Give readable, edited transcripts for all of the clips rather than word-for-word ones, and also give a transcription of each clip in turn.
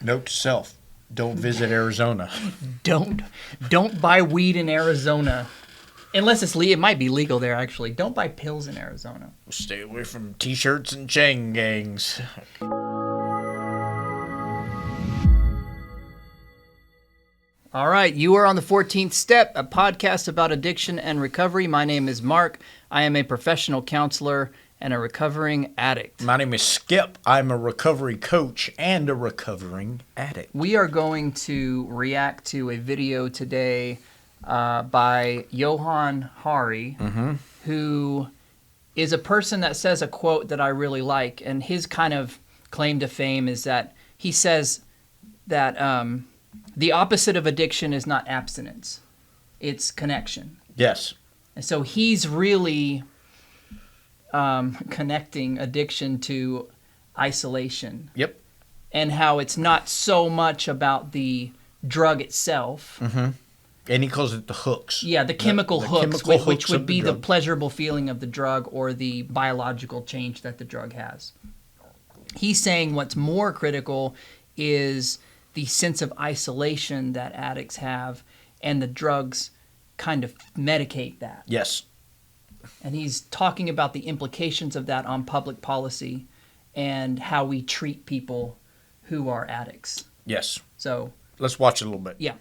Note to self: don't visit Arizona. Don't buy weed in Arizona. Unless it's legal. It might be legal there, actually. Don't buy pills in Arizona. Stay away from T-shirts and chain gangs. All right, you are on the 14th Step, a podcast about addiction and recovery. My name is Mark. I am a professional counselor and a recovering addict. My name is Skip. I'm a recovery coach and a recovering addict. We are going to react to a video today by Johan Hari, who is a person that says a quote that I really like. And his kind of claim to fame is that he says that the opposite of addiction is not abstinence. It's connection. Yes. And so he's really connecting addiction to isolation. Yep. And how it's not so much about the drug itself. Mm-hmm. And he calls it the hooks. Yeah, the chemical hooks, chemical which hooks would of be the the drug. pleasurable feeling of the drug or the biological change that the drug has. He's saying what's more critical is the sense of isolation that addicts have, and the drugs kind of medicate that. Yes. And he's talking about the implications of that on public policy and how we treat people who are addicts. Yes. So let's watch it a little bit. Yeah.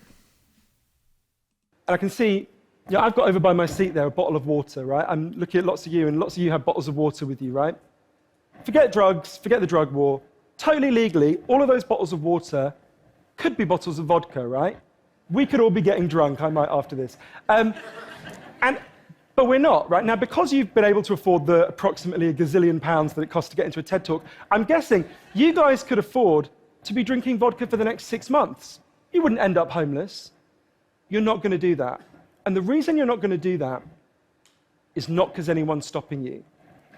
And I can see, I've got over by my seat there a bottle of water, right? I'm looking at lots of you, and lots of you have bottles of water with you, right? Forget drugs, forget the drug war. Totally legally, all of those bottles of water could be bottles of vodka, right? We could all be getting drunk, I might after this. But we're not, right? Now, because you've been able to afford the approximately a gazillion pounds that it costs to get into a TED Talk, I'm guessing you guys could afford to be drinking vodka for the next 6 months. You wouldn't end up homeless. You're not going to do that. And the reason you're not going to do that is not because anyone's stopping you.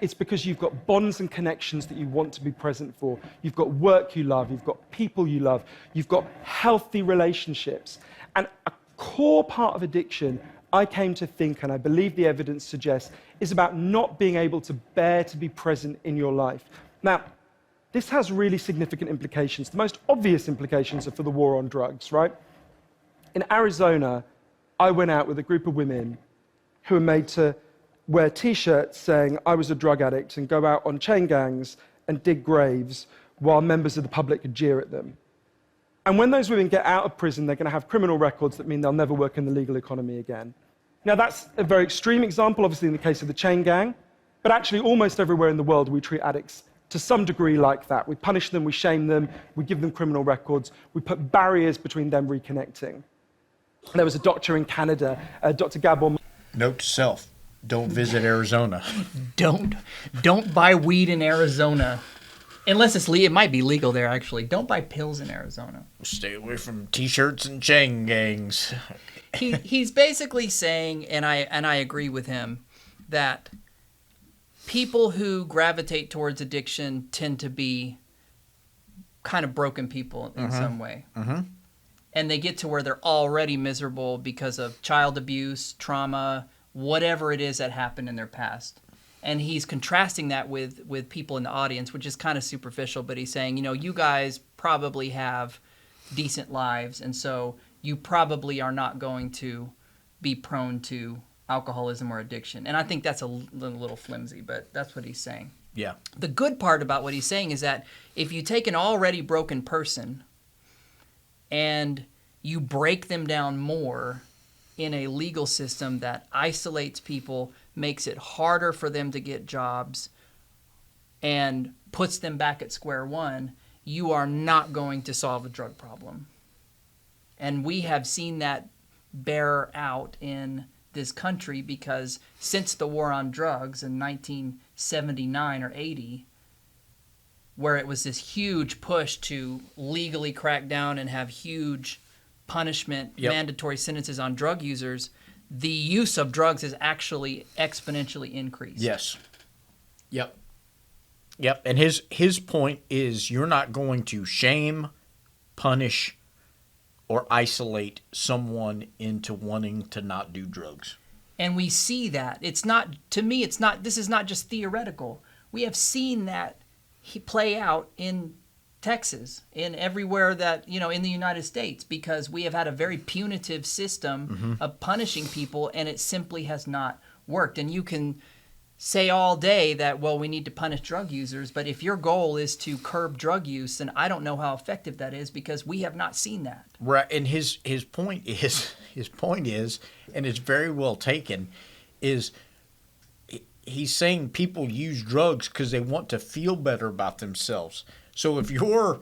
It's because you've got bonds and connections that you want to be present for. You've got work you love. You've got people you love. You've got healthy relationships. And a core part of addiction, I came to think, and I believe the evidence suggests, is about not being able to bear to be present in your life. Now, this has really significant implications. The most obvious implications are for the war on drugs, right? In Arizona, I went out with a group of women who were made to wear T-shirts saying I was a drug addict and go out on chain gangs and dig graves while members of the public could jeer at them. And when those women get out of prison, they're going to have criminal records that mean they'll never work in the legal economy again. Now, that's a very extreme example, obviously, in the case of the chain gang, but actually almost everywhere in the world we treat addicts to some degree like that. We punish them, we shame them, we give them criminal records, we put barriers between them reconnecting. There was a doctor in Canada, Dr. Gabor. Note to self: don't visit Arizona. Don't buy weed in Arizona. Unless it's legal. It might be legal there, actually. Don't buy pills in Arizona. Stay away from T-shirts and chain gangs. He's basically saying, and I agree with him, that people who gravitate towards addiction tend to be kind of broken people in some way. Mm-hmm. And they get to where they're already miserable because of child abuse, trauma, whatever it is that happened in their past. And he's contrasting that with people in the audience, which is kind of superficial, but he's saying, you guys probably have decent lives, and so you probably are not going to be prone to alcoholism or addiction. And I think that's a little flimsy, but that's what he's saying. Yeah. The good part about what he's saying is that if you take an already broken person and you break them down more in a legal system that isolates people, makes it harder for them to get jobs, and puts them back at square one, you are not going to solve a drug problem. And we have seen that bear out in this country because since the war on drugs in 1979 or 80, where it was this huge push to legally crack down and have huge punishment, mandatory sentences on drug users, the use of drugs has actually exponentially increased. Yes. Yep. And his point is you're not going to shame, punish, or isolate someone into wanting to not do drugs. And we see that. It's not, to me, it's not, this is not just theoretical. We have seen that play out in Texas, in everywhere that, in the United States, because we have had a very punitive system of punishing people, and it simply has not worked. And you can say all day that, well, we need to punish drug users, but if your goal is to curb drug use, then I don't know how effective that is, because we have not seen that. Right, and his point is, and it's very well taken, is he's saying people use drugs because they want to feel better about themselves. So if your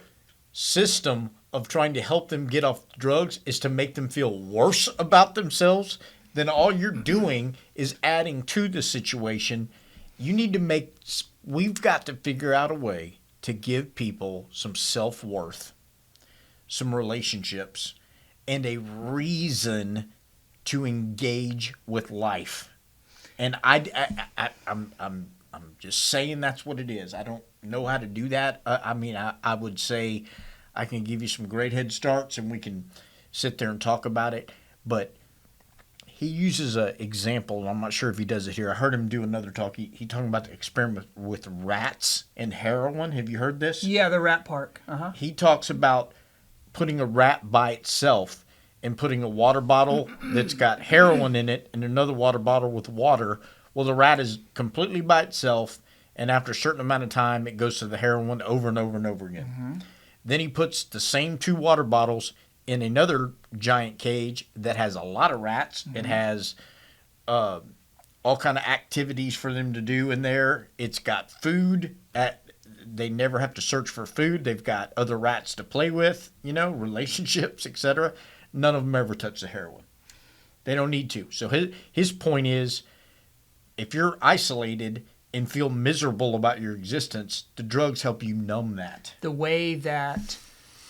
system of trying to help them get off drugs is to make them feel worse about themselves, then all you're doing is adding to the situation. We've got to figure out a way to give people some self-worth, some relationships, and a reason to engage with life. And I'm just saying that's what it is. I don't know how to do that. I would say I can give you some great head starts and we can sit there and talk about it. But he uses an example, and I'm not sure if he does it here. I heard him do another talk. He talking about the experiment with rats and heroin. Have you heard this? Yeah, the rat park. He talks about putting a rat by itself and putting a water bottle that's got heroin in it and another water bottle with water. Well, the rat is completely by itself, and after a certain amount of time, it goes to the heroin over and over and over again. Then he puts the same 2 water bottles in another giant cage that has a lot of rats. It has all kind of activities for them to do in there. It's got food. They never have to search for food. They've got other rats to play with, relationships, etc. None of them ever touch the heroin. They don't need to. So his point is, if you're isolated and feel miserable about your existence, the drugs help you numb that. The way that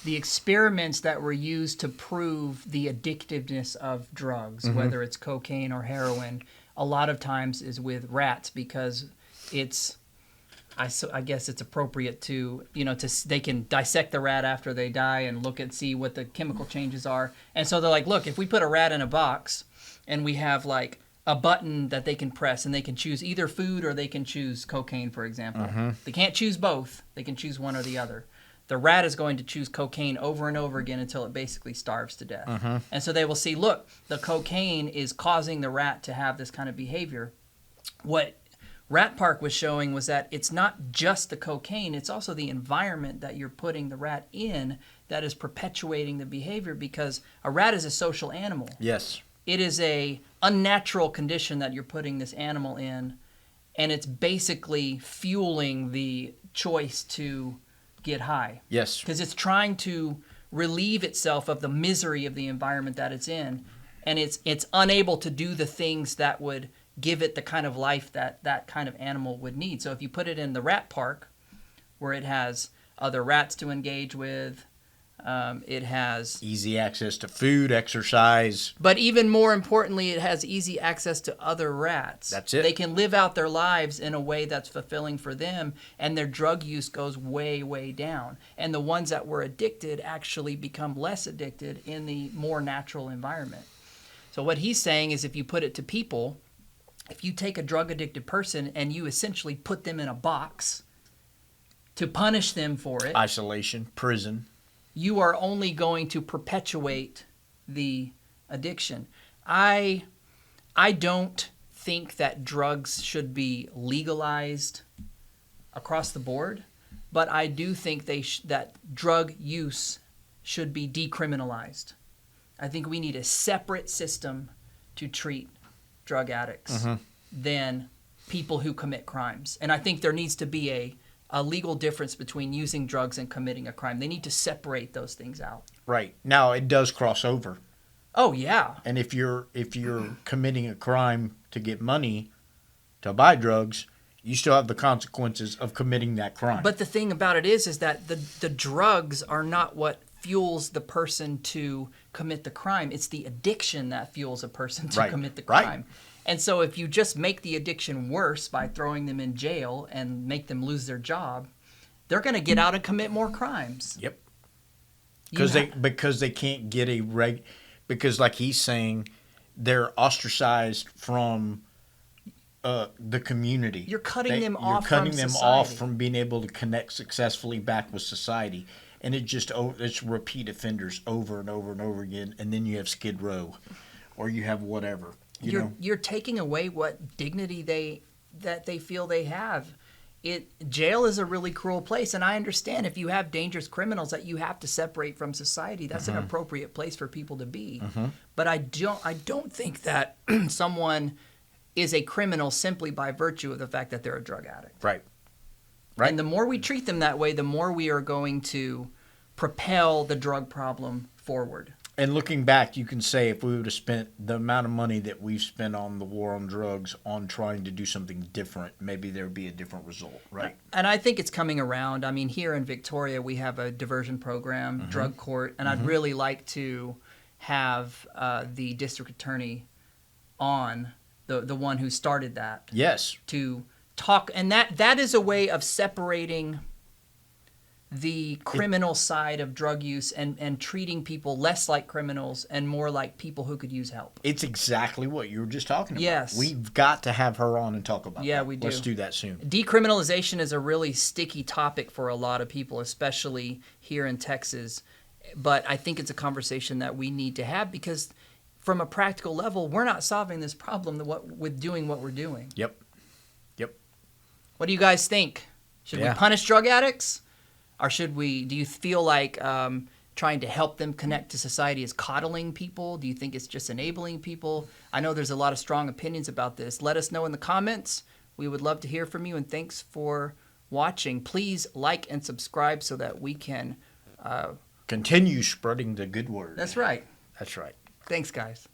the experiments that were used to prove the addictiveness of drugs, whether it's cocaine or heroin, a lot of times is with rats, because I guess it's appropriate to, they can dissect the rat after they die and see what the chemical changes are. And so they're like, look, if we put a rat in a box and we have like a button that they can press and they can choose either food or they can choose cocaine, for example. They can't choose both. They can choose one or the other. The rat is going to choose cocaine over and over again until it basically starves to death. And so they will see, look, the cocaine is causing the rat to have this kind of behavior. What Rat Park was showing was that it's not just the cocaine, it's also the environment that you're putting the rat in that is perpetuating the behavior, because a rat is a social animal. Yes. It is a unnatural condition that you're putting this animal in, and it's basically fueling the choice to get high. Yes. Because it's trying to relieve itself of the misery of the environment that it's in, and it's unable to do the things that would give it the kind of life that kind of animal would need. So if you put it in the rat park, where it has other rats to engage with, it has easy access to food, exercise. But even more importantly, it has easy access to other rats. That's it. They can live out their lives in a way that's fulfilling for them, and their drug use goes way, way down. And the ones that were addicted actually become less addicted in the more natural environment. So what he's saying is, if you put it to people, if you take a drug-addicted person and you essentially put them in a box to punish them for it, isolation, prison, you are only going to perpetuate the addiction. I don't think that drugs should be legalized across the board, but I do think that drug use should be decriminalized. I think we need a separate system to treat drug addicts than people who commit crimes. And I think there needs to be a legal difference between using drugs and committing a crime. They need to separate those things out. Right. Now, it does cross over. Oh, yeah. And if you're committing a crime to get money to buy drugs, you still have the consequences of committing that crime. But the thing about it is that the drugs are not what fuels the person to commit the crime. It's the addiction that fuels a person to commit the crime. Right. And so if you just make the addiction worse by throwing them in jail and make them lose their job, they're going to get out and commit more crimes. Yep. Because they can't get because like he's saying, they're ostracized from the community. You're cutting them You're off cutting from them off society. from being able to connect successfully back with society. And it's repeat offenders over and over and over again. And then you have Skid Row, or you have whatever. You're taking away what dignity they feel they have. Jail is a really cruel place, and I understand if you have dangerous criminals that you have to separate from society. That's an appropriate place for people to be. But I don't think that someone is a criminal simply by virtue of the fact that they're a drug addict. Right. And the more we treat them that way, the more we are going to propel the drug problem forward. And looking back, you can say if we would have spent the amount of money that we've spent on the war on drugs on trying to do something different, maybe there would be a different result, right? And I think it's coming around. I mean, here in Victoria, we have a diversion program, drug court, and I'd really like to have the district attorney on, the one who started that. Yes. To talk, and that is a way of separating the criminal side of drug use and treating people less like criminals and more like people who could use help. It's exactly what you were just talking about. Yes. We've got to have her on and talk about that. Yeah, we do. Let's do that soon. Decriminalization is a really sticky topic for a lot of people, especially here in Texas. But I think it's a conversation that we need to have because from a practical level, we're not solving this problem with doing what we're doing. Yep. What do you guys think? Should we punish drug addicts? Or do you feel like trying to help them connect to society is coddling people? Do you think it's just enabling people? I know there's a lot of strong opinions about this. Let us know in the comments. We would love to hear from you, and thanks for watching. Please like and subscribe so that we can continue spreading the good word. That's right. That's right. Thanks, guys.